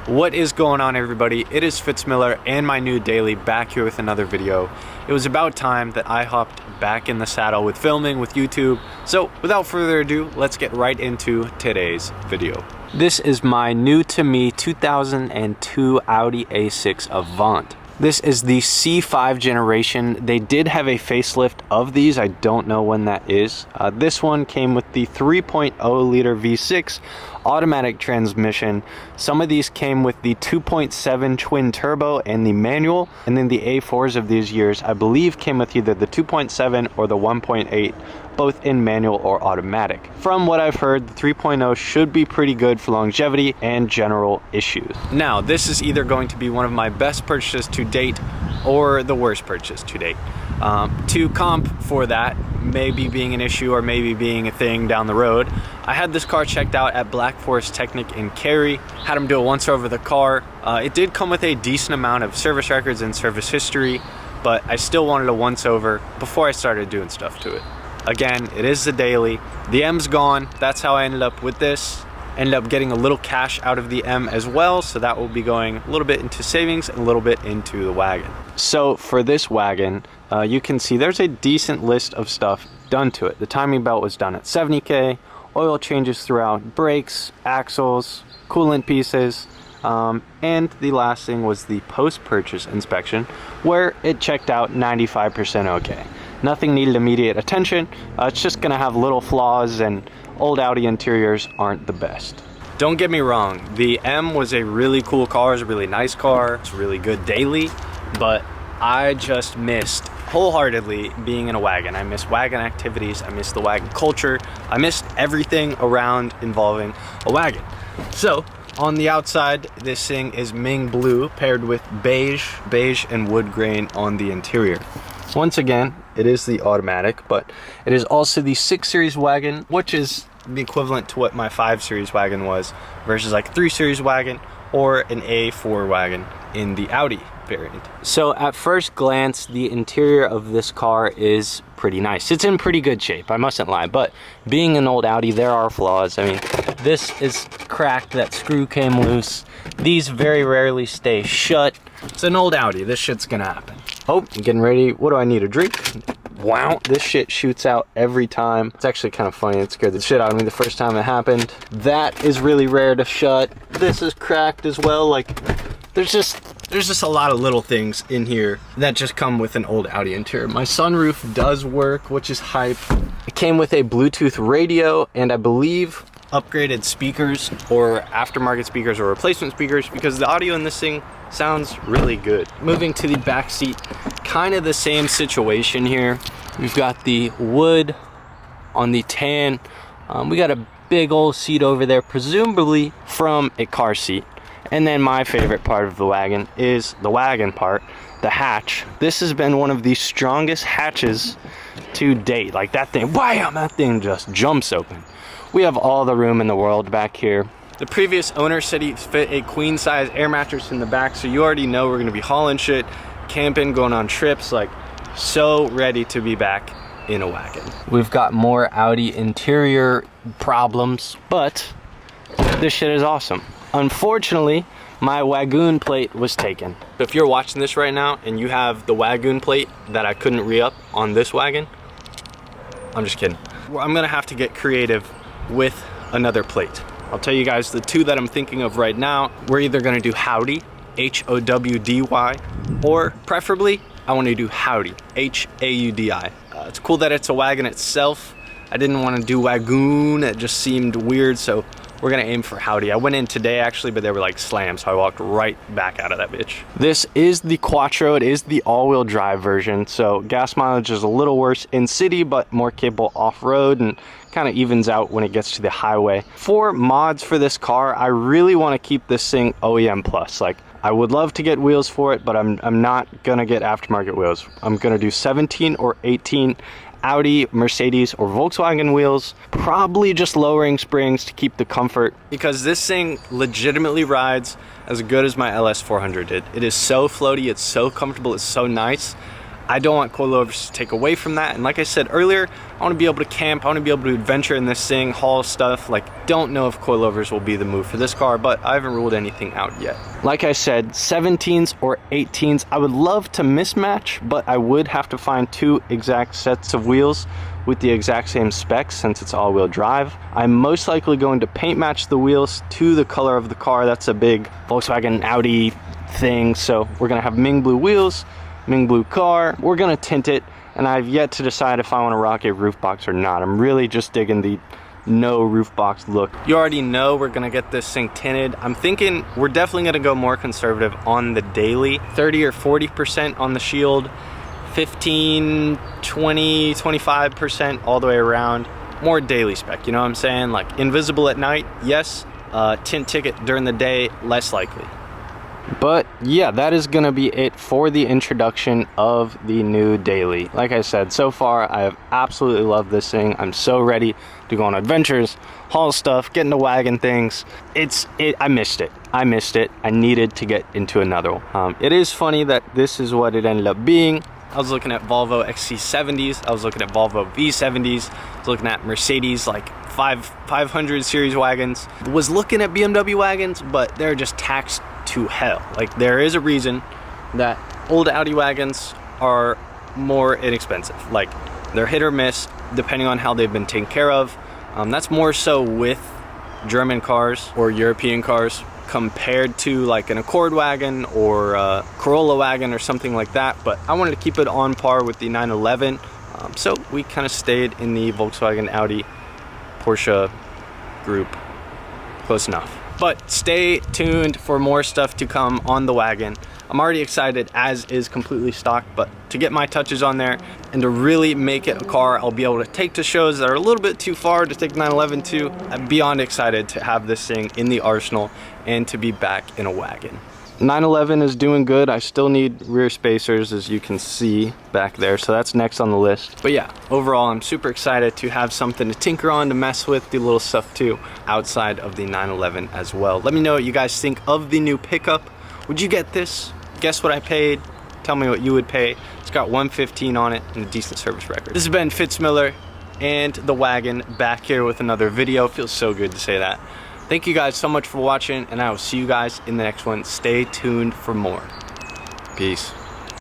What is going on, everybody? It is Fitz and my new daily back here with another video. It was about time that I hopped back in the saddle with filming with YouTube. So without further ado, let's get right into today's video. This is my new to me 2002 Audi A6 Avant. This is the C5 generation. They did have a facelift of these. I don't know when that is. This one came with the 3.0 liter V6 automatic transmission. Some of these came with the 2.7 twin turbo and the manual, and then the A4s of these years I believe came with either the 2.7 or the 1.8, both in manual or automatic. From what I've heard, the 3.0 should be pretty good for longevity and general issues. Now, this is either going to be one of my best purchases to date or the worst purchase to date. To comp for that, maybe being an issue or maybe being a thing down the road, I had this car checked out at Black Forest Technic in Cary, had them do a once over the car. It did come with a decent amount of service records and service history, but I still wanted a once over before I started doing stuff to it. Again, it is the daily. The M's gone. That's how I ended up with this. Ended up getting a little cash out of the M as well, so that will be going a little bit into savings and a little bit into the wagon. So for this wagon, you can see there's a decent list of stuff done to it. The timing belt was done at 70K, oil changes throughout, brakes, axles, coolant pieces, and the last thing was the post-purchase inspection, where it checked out 95% okay. Nothing needed immediate attention. It's just gonna have little flaws, and old Audi interiors aren't the best. Don't get me wrong, the M was a really cool car, it was a really nice car, it's really good daily, but I just missed wholeheartedly being in a wagon. I miss wagon activities, I miss the wagon culture, I missed everything around involving a wagon. So, on the outside, this thing is Ming blue paired with beige and wood grain on the interior. Once again, it is the automatic, but it is also the 6 Series wagon, which is the equivalent to what my 5 Series wagon was versus like a 3 Series wagon or an A4 wagon in the Audi variant. So at first glance, the interior of this car is pretty nice. It's in pretty good shape, I mustn't lie, but being an old Audi, there are flaws. I mean, this is cracked, that screw came loose. These very rarely stay shut. It's an old Audi, this shit's gonna happen. Oh, I'm getting ready. What do I need, a drink? Wow, this shit shoots out every time. It's actually kind of funny. It scared the shit out of me the first time it happened. That is really rare to shut. This is cracked as well. Like, there's just a lot of little things in here that just come with an old Audi interior. My sunroof does work, which is hype. It came with a Bluetooth radio and I believe upgraded speakers or aftermarket speakers or replacement speakers, because the audio in this thing sounds really good. Moving to the back seat, kind of the same situation here. We've got the wood on the tan. We got a big old seat over there, presumably from a car seat. And then my favorite part of the wagon is the wagon part, the hatch. This has been one of the strongest hatches to date. Like that thing, bam, that thing just jumps open. We have all the room in the world back here. The previous owner said he fit a queen size air mattress in the back, so you already know we're gonna be hauling shit, camping, going on trips, like so ready to be back in a wagon. We've got more Audi interior problems, but this shit is awesome. Unfortunately, my wagon plate was taken. If you're watching this right now and you have the wagon plate that I couldn't re-up on this wagon, I'm just kidding. I'm gonna have to get creative with another plate. I'll tell you guys the two that I'm thinking of right now. We're either gonna do Howdy, H-O-W-D-Y, or preferably, I wanna do Howdy, H-A-U-D-I. It's cool that it's a wagon itself. I didn't wanna do wagoon, it just seemed weird, so we're gonna aim for Howdy. I went in today actually, but they were like slammed, so I walked right back out of that bitch. This is the Quattro. It is the all-wheel drive version, so gas mileage is a little worse in city, but more capable off-road, and kind of evens out when it gets to the highway. For mods for this car, I really want to keep this thing OEM plus. Like, I would love to get wheels for it, but I'm not gonna get aftermarket wheels. I'm gonna do 17 or 18 Audi, Mercedes, or Volkswagen wheels, probably just lowering springs to keep the comfort, because this thing legitimately rides as good as my LS400 did. It is so floaty, it's so comfortable, it's so nice. I don't want coilovers to take away from that. And like I said earlier, I want to be able to camp, I want to be able to adventure in this thing, haul stuff. Like, don't know if coilovers will be the move for this car, but I haven't ruled anything out yet. Like I said, 17s or 18s, I would love to mismatch, but I would have to find 2 exact sets of wheels with the exact same specs since it's all-wheel drive. I'm most likely going to paint match the wheels to the color of the car. That's a big Volkswagen Audi thing. So we're gonna have Ming blue wheels, Ming blue car. We're gonna tint it, and I've yet to decide if I want to rock a roof box or not. I'm really just digging the no roof box look. You already know we're gonna get this thing tinted. I'm thinking we're definitely gonna go more conservative on the daily, 30 or 40% on the shield, 15, 20, 25% all the way around. More daily spec, you know what I'm saying? Like invisible at night, yes. Tint ticket during the day, less likely. But yeah, that is gonna be it for the introduction of the new daily. Like I said, so far I have absolutely loved this thing. I'm so ready to go on adventures, haul stuff, get into wagon things. I missed it. I needed to get into another one. It is funny that this is what it ended up being. I was looking at Volvo XC70s, I was looking at Volvo V70s, I was looking at Mercedes like 500 series wagons, was looking at BMW wagons, but they're just taxed to hell. Like, there is a reason that old Audi wagons are more inexpensive. Like, they're hit or miss depending on how they've been taken care of. That's more so with German cars or European cars compared to like an Accord wagon or a Corolla wagon or something like that. But I wanted to keep it on par with the 911, so we kind of stayed in the Volkswagen, Audi, Porsche group. Close enough. But stay tuned for more stuff to come on the wagon. I'm already excited, as is completely stocked, but to get my touches on there and to really make it a car I'll be able to take to shows that are a little bit too far to take 911 to, I'm beyond excited to have this thing in the arsenal and to be back in a wagon. 911 is doing good. I still need rear spacers, as you can see back there, so that's next on the list. But yeah, overall I'm super excited to have something to tinker on, to mess with, do little stuff too outside of the 911 as well. Let me know what you guys think of the new pickup. Would you get this? Guess what I paid? Tell me what you would pay. It's got 115 on it and a decent service record. This has been Fitz Miller and the wagon, back here with another video. Feels so good to say that. Thank you guys so much for watching, and I will see you guys in the next one. Stay tuned for more. Peace.